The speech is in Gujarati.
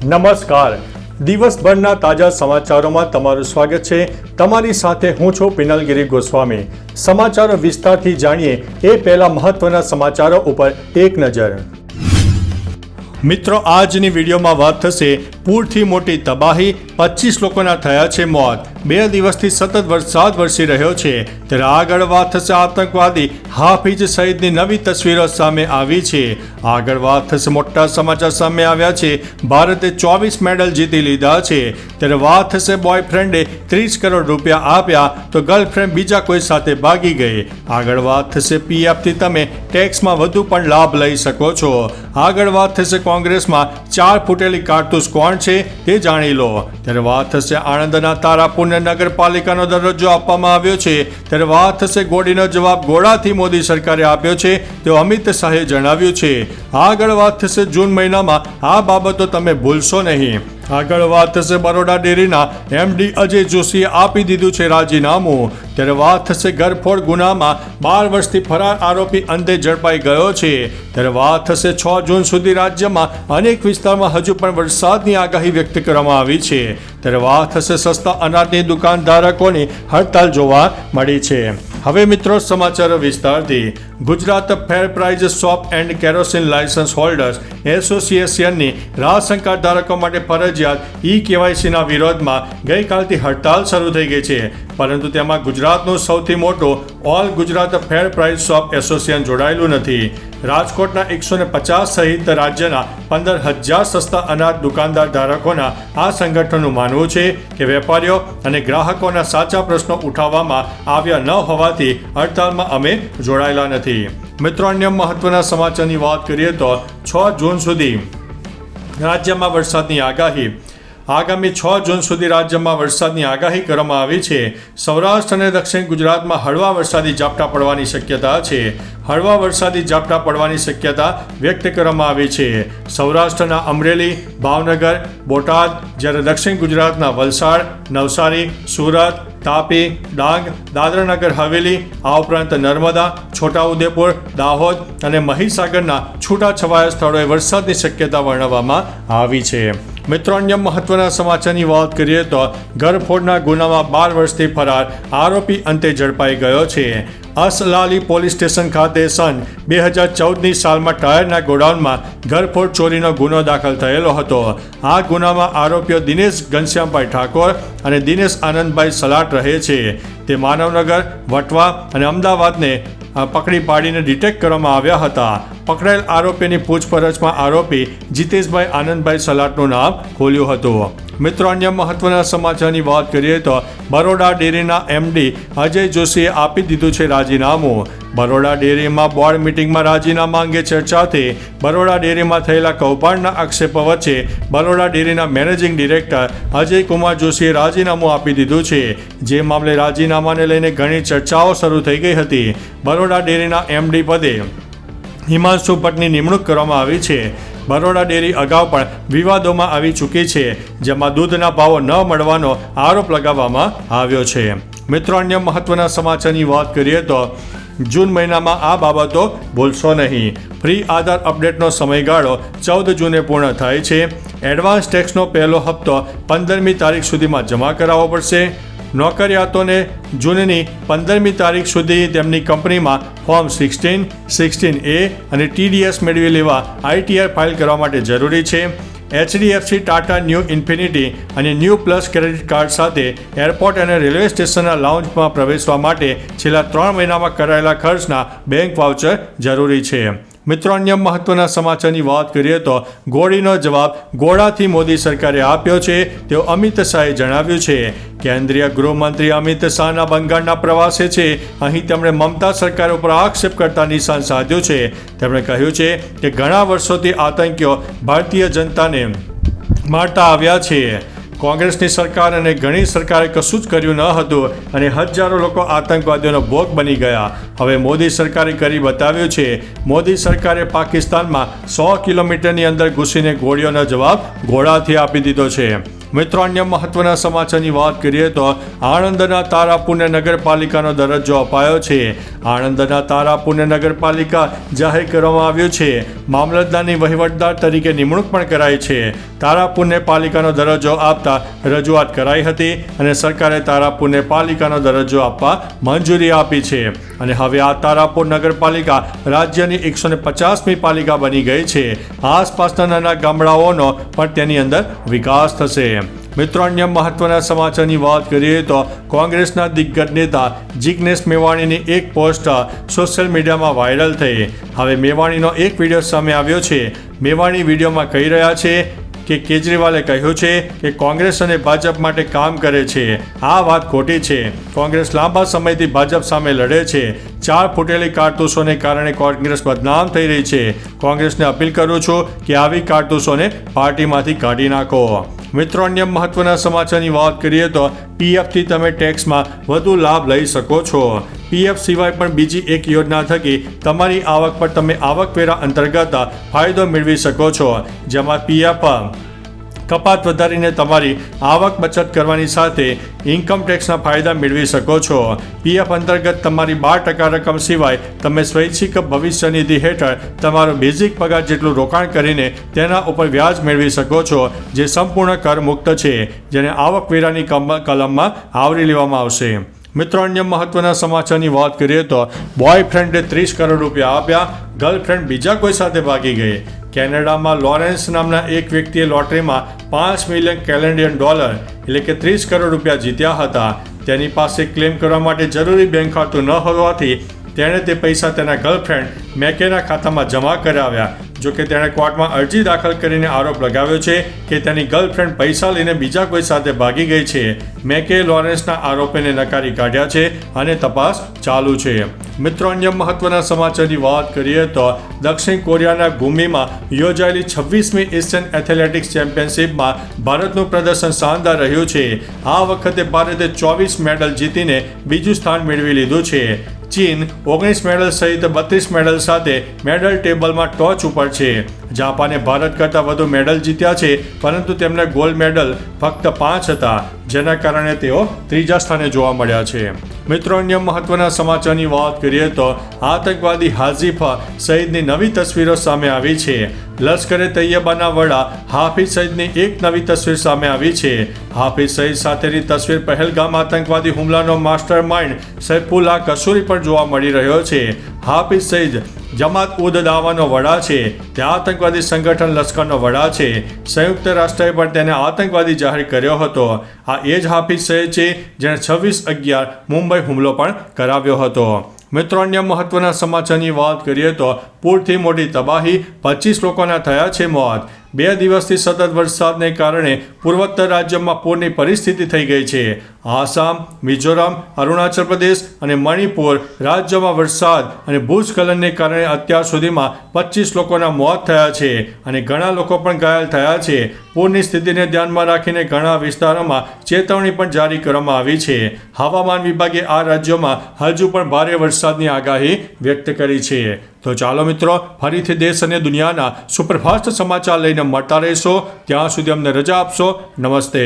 નમસ્કાર, દિવસભરના તાજા સમાચારોમાં તમારું સ્વાગત છે। તમારી સાથે હું છું પિનલગીરી ગોસ્વામી। સમાચારો વિસ્તારથી જાણીએ એ પહેલા મહત્વના સમાચારો ઉપર એક નજર। મિત્રો, આજની વિડીયોમાં વાત થશે પૂરથી મોટી તબાહી, 25 લોકોના થયા છે મોત। 2 દિવસથી સતત વરસાદ વરસી રહ્યો છે ત્યારે આગળ વાત થશે આતંકવાદી હાફિઝ સઈદની નવી તસવીરો સામે આવી છે। આગળ વાત થશે મોટા સમાચાર સામે આવ્યા છે, ભારતે 24 મેડલ જીતી લીધા છે ત્યારે વાત થશે બોયફ્રેન્ડે 30 કરોડ રૂપિયા આપ્યા તો ગર્લફ્રેન્ડ બીજા કોઈ સાથે ભાગી ગઈ। આગળ વાત થશે પીએફથી તમે ટેક્સમાં વધુ પણ લાભ લઈ શકો છો। આગળ વાત થશે કોંગ્રેસમાં 4 ફૂટેલી કારતૂસ કોણ છે તે જાણી લો ત્યારે વાત થશે આણંદના તારાપુરને નગરપાલિકાનો દરજ્જો આપવામાં આવ્યો છે ત્યારે વાત થશે ગોળીનો જવાબ ગોળાથી મોદી સરકારે આપ્યો છે તેવું અમિત શાહે જણાવ્યું છે। આગળ વાત થશે જૂન મહિનામાં આ બાબતો તમે ભૂલશો નહીં। આગળ વાત થશે બરોડા ડેરીના એમડી અજય જોશીએ આપી દીધું છે રાજીનામું ત્યારે વાત થશે ઘરફોડ ગુનામાં 12 વર્ષથી ફરાર આરોપી અંતે ઝડપાઈ ગયો છે ત્યારે વાત થશે 6 જૂન સુધી રાજ્યમાં અનેક વિસ્તારમાં હજુ પણ વરસાદની આગાહી વ્યક્ત કરવામાં આવી છે ત્યારે વાત થશે સસ્તા અનાજની દુકાનધારકોની હડતાલ જોવા મળી છે। હવે મિત્રો સમાચારો વિસ્તારથી। Gujarat fair price shop and kerosene licence holders એસોસિએશનની રાશન કાર્ડ ધારકો માટે ફરજિયાત કેવાયસીના વિરોધમાં ગઈકાલથી હડતાલ શરૂ થઈ ગઈ છે, પરંતુ તેમાં ગુજરાતનું સૌથી મોટું all Gujarat fair price shop association જોડાયેલું નથી। રાજકોટના 150 સહિત રાજ્યના 15,000 સસ્તા અનાજ દુકાનદાર ધારકોના આ સંગઠનનું માનવું છે કે વેપારીઓ અને ગ્રાહકોના સાચા પ્રશ્નો ઉઠાવવામાં આવ્યા ન હોવાથી હડતાલમાં અમે જોડાયેલા નથી। મિત્રો, અન્ય મહત્વના સમાચારની વાત કરીએ તો 6 જૂન સુધી રાજ્યમાં વરસાદની આગાહી। આગામી 6 જૂન સુધી રાજ્યમાં વરસાદની આગાહી કરવામાં આવી છે। સૌરાષ્ટ્ર અને દક્ષિણ ગુજરાતમાં હળવા વરસાદી ઝાપટા પડવાની શક્યતા છે। હળવા વરસાદી ઝાપટા પડવાની શક્યતા વ્યક્ત કરવામાં આવી છે। સૌરાષ્ટ્રના અમરેલી, ભાવનગર, બોટાદ, જ્યારે દક્ષિણ ગુજરાતના વલસાડ, નવસારી, સુરત, તાપી, ડાંગ, દાદરાનગર હવેલી, આ ઉપરાંત નર્મદા, છોટાઉદેપુર, દાહોદ અને મહીસાગરના છૂટાછવાયા સ્થળોએ વરસાદની શક્યતા વર્ણવવામાં આવી છે। મિત્રો, અન્ય મહત્વના સમાચારની વાત કરીએ તો ઘરફોડના ગુનામાં 12 વર્ષથી ફરાર આરોપી અંતે ઝડપાઈ ગયો છે। અસલાલી પોલીસ સ્ટેશન ખાતે સન 2014ની સાલમાં ટાયરના ગોડાઉનમાં ઘરફોડ ચોરીનો ગુનો દાખલ થયેલો હતો। આ ગુનામાં આરોપીઓ દિનેશ ઘનશ્યામભાઈ ઠાકોર અને દિનેશ આનંદભાઈ સલાટ રહે છે। તે માનવનગર, વટવા અને અમદાવાદને પકડી પાડીને ડિટેક્ટ કરવામાં આવ્યા હતા। પકડાયેલ આરોપીની પૂછપરછમાં આરોપી જીતેશભાઈ આનંદભાઈ સલાટનું નામ ખોલ્યું હતું। મિત્રો, અન્ય મહત્વના સમાચારની વાત કરીએ તો બરોડા ડેરીના એમડી અજય જોશીએ આપી દીધું છે રાજીનામું। બરોડા ડેરીમાં બોર્ડ મિટિંગમાં રાજીનામા અંગે ચર્ચા થઈ। બરોડા ડેરીમાં થયેલા કૌભાંડના આક્ષેપો વચ્ચે બરોડા ડેરીના મેનેજિંગ ડિરેક્ટર અજય કુમાર જોશીએ રાજીનામું આપી દીધું છે, જે મામલે રાજીનામાને લઈને ઘણી ચર્ચાઓ શરૂ થઈ ગઈ હતી। બરોડા ડેરીના એમડી પદે હિમાંશુ ભટ્ટની નિમણૂક કરવામાં આવી છે। બરોડા ડેરી અગાઉ પણ વિવાદોમાં આવી ચૂકી છે, જેમાં દૂધના ભાવો ન મળવાનો આરોપ લગાવવામાં આવ્યો છે। મિત્રો, અન્ય મહત્વના સમાચારની વાત કરીએ તો જૂન મહિનામાં આ બાબતો ભૂલશો નહીં। ફ્રી આધાર અપડેટનો સમયગાળો 14 જૂને પૂર્ણ થાય છે। એડવાન્સ ટેક્સનો પહેલો હપ્તો 15મી તારીખ સુધીમાં જમા કરાવવો પડશે। નોકરિયાતોને જૂનની 15મી તારીખ સુધી તેમની કંપનીમાં ફોર્મ 16, 16A અને TDS મેળવી લેવા ITR ફાઇલ કરવા માટે જરૂરી છે। HDFC ટાટા ન્યૂ ઇન્ફિનિટી અને ન્યૂ પ્લસ ક્રેડિટ કાર્ડ સાથે એરપોર્ટ અને રેલવે સ્ટેશનના લાઉન્જમાં પ્રવેશવા માટે છેલ્લા 3 મહિનામાં કરાયેલા ખર્ચના બેંક વાઉચર જરૂરી છે। મિત્રો, અન્ય મહત્વના સમાચારની વાત કરીએ તો ગોળીનો જવાબ ગોળાથી મોદી સરકારે આપ્યો છે તેવું અમિત શાહે જણાવ્યું છે। કેન્દ્રીય ગૃહમંત્રી અમિત શાહના બંગાળના પ્રવાસે છે। અહીં તેમણે મમતા સરકાર ઉપર આક્ષેપ કરતા નિશાન સાધ્યું છે। તેમણે કહ્યું છે કે ઘણા વર્ષોથી આતંકીઓ ભારતીય જનતાને મારતા આવ્યા છે। કોંગ્રેસની સરકાર અને ઘણી સરકારે કશું જ કર્યું ન હતું અને હજારો લોકો આતંકવાદીઓનો ભોગ બની ગયા। હવે મોદી સરકારે કરી બતાવ્યું છે। મોદી સરકારે પાકિસ્તાનમાં 100 કિલોમીટરની અંદર ઘૂસીને ગોળીઓનો જવાબ ગોળાથી આપી દીધો છે। મિત્રો અન્ય મહત્વના સમાચારની વાત કરીએ તો આણંદના તારાપુરને નગરપાલિકાનો દરજ્જો અપાયો છે. આણંદના તારાપુરને નગરપાલિકા જાહેર કરવામાં આવ્યું છે. મામલતદારની વહીવટદાર તરીકે નિમણૂક પણ કરાઈ છે. તારાપુરને પાલિકાનો દરજ્જો આપતા રજૂઆત કરાઈ હતી અને સરકારે તારાપુરને પાલિકાનો દરજ્જો આપવા મંજૂરી આપી છે અને હવે આ તારાપુર નગરપાલિકા રાજ્યની 150મી પાલિકા બની ગઈ છે. આસપાસના નાના ગામડાઓનો પણ તેની અંદર વિકાસ થશે. મિત્રો અન્ય મહત્વના સમાચારની વાત કરીએ તો કોંગ્રેસના દિગ્ગજ નેતા જિગ્નેશ મેવાણીની એક પોસ્ટ સોશિયલ મીડિયામાં વાયરલ થઈ. હવે મેવાણીનો એક વિડીયો સામે આવ્યો છે. મેવાણી વિડીયોમાં કહી રહ્યા છે કે કેજરીવાલે કહ્યું છે કે કોંગ્રેસ અને ભાજપ માટે કામ કરે છે. આ વાત ખોટી છે. કોંગ્રેસ લાંબા સમયથી ભાજપ સામે લડે છે. 4 ફૂટેલી કારતૂસોને કારણે કોંગ્રેસ બદનામ થઈ રહી છે. કોંગ્રેસને અપીલ કરું છું કે આવી કારતૂસોને પાર્ટીમાંથી કાઢી નાખો. મિત્રો અન્ય મહત્વના સમાચારની વાત કરીએ તો પીએફથી તમે ટેક્સમાં વધુ લાભ લઈ શકો છો. પીએફ સિવાય પણ બીજી એક યોજના થકી તમારી આવક પર તમે આવકવેરા અંતર્ગત ફાયદો મેળવી શકો છો, જેમાં પીએફ કપાત વધારીને તમારી આવક બચત કરવાની સાથે ઇન્કમ ટેક્સના ફાયદા મેળવી શકો છો. પીએફ અંતર્ગત તમારી 12% રકમ સિવાય તમે સ્વૈચ્છિક ભવિષ્ય નિધિ હેઠળ તમારો બેઝિક પગાર જેટલું રોકાણ કરીને તેના ઉપર વ્યાજ મેળવી શકો છો, જે સંપૂર્ણ કર મુક્ત છે, જેને આવકવેરાની કલમમાં આવરી લેવામાં આવશે. મિત્રો અન્ય મહત્વના સમાચારની વાત કરીએ તો બોયફ્રેન્ડે 30 કરોડ રૂપિયા આપ્યા, ગર્લફ્રેન્ડ બીજા કોઈ સાથે ભાગી ગઈ. કેનેડામાં લોરેન્સ નામના એક વ્યક્તિએ લોટરીમાં $5 મિલિયન કેનેડિયન એટલે કે 30 કરોડ રૂપિયા જીત્યા હતા. તેની પાસે ક્લેમ કરવા માટે જરૂરી બેંક ખાતું ન હોવાથી તેણે તે પૈસા તેના ગર્લફ્રેન્ડ મેકેના ખાતામાં જમા કરાવ્યા. જોકે તેણે કોર્ટમાં અરજી દાખલ કરીને આરોપ લગાવ્યો છે કે તેની ગર્લફ્રેન્ડ પૈસા લઈને બીજા કોઈ સાથે ભાગી ગઈ છે. મેકે લોરેન્સના આરોપોને નકારી કાઢ્યા છે અને તપાસ ચાલુ છે. મિત્રો અન્ય મહત્વના સમાચારની વાત કરીએ તો દક્ષિણ કોરિયાના ગુમીમાં યોજાયેલી 26મી એશિયન એથ્લેટિક્સ ચેમ્પિયનશિપમાં ભારતનું પ્રદર્શન શાનદાર રહ્યું છે. આ વખતે ભારતે 24 મેડલ જીતીને બીજું સ્થાન મેળવી લીધું છે. ચીન 19 મેડલ સહિત 32 મેડલ સાથે મેડલ ટેબલમાં ટોચ ઉપર છે. જાપાને ભારત કરતાં વધુ મેડલ જીત્યા છે, પરંતુ તેમને ગોલ્ડ મેડલ ફક્ત 5 હતા, જેના કારણે તેઓ ત્રીજા સ્થાને જોવા મળ્યા છે. મિત્રો અન્ય મહત્વના સમાચારની વાત કરીએ તો આતંકવાદી હાઝિફ સઈદની નવી તસવીરો સામે આવી છે. લશ્કરે તૈયબાના વડા હાફિઝ સઈદની એક નવી તસવીર સામે આવી છે. હાફિઝ સઈદ સાથેની તસવીર પહેલગામ આતંકવાદી હુમલાનો માસ્ટર માઇન્ડ સૈફુલ્લાહ કસૂરી પર જોવા મળી રહ્યો છે. હાફિઝ સઈદ જમાત ઉદ દાવાનો વડા છે. તે આતંકવાદી સંગઠન લશ્કરનો વડા છે. સંયુક્ત રાષ્ટ્રએ પણ તેને આતંકવાદી જાહેર કર્યો હતો. આ એ જ હાફિઝ સઈદ છે જેણે 26/11 મુંબઈ હુમલો પણ કરાવ્યો હતો. મિત્રો અન્ય મહત્વના સમાચારની વાત કરીએ તો પૂરથી મોટી તબાહી, 25 લોકોના થયા છે મોત. 2 દિવસથી સતત વરસાદને કારણે પૂર્વોત્તર રાજ્યોમાં પૂરની પરિસ્થિતિ થઈ ગઈ છે. આસામ, મિઝોરમ, અરુણાચલ પ્રદેશ અને મણિપુર રાજ્યોમાં વરસાદ અને ભૂસ્ખલનને કારણે અત્યાર સુધીમાં 25 લોકોના મોત થયા છે અને ઘણા લોકો પણ ઘાયલ થયા છે. પૂરની સ્થિતિને ધ્યાનમાં રાખીને ઘણા વિસ્તારોમાં ચેતવણી પણ જારી કરવામાં આવી છે. હવામાન વિભાગે આ રાજ્યોમાં હજુ પણ ભારે વરસાદની આગાહી વ્યક્ત કરી છે. તો ચાલો મિત્રો, ફરીથી દેશ અને દુનિયાના સુપરફાસ્ટ સમાચાર લઈને મળતા રહેશો. ત્યાં સુધી અમને રજા આપશો. નમસ્તે.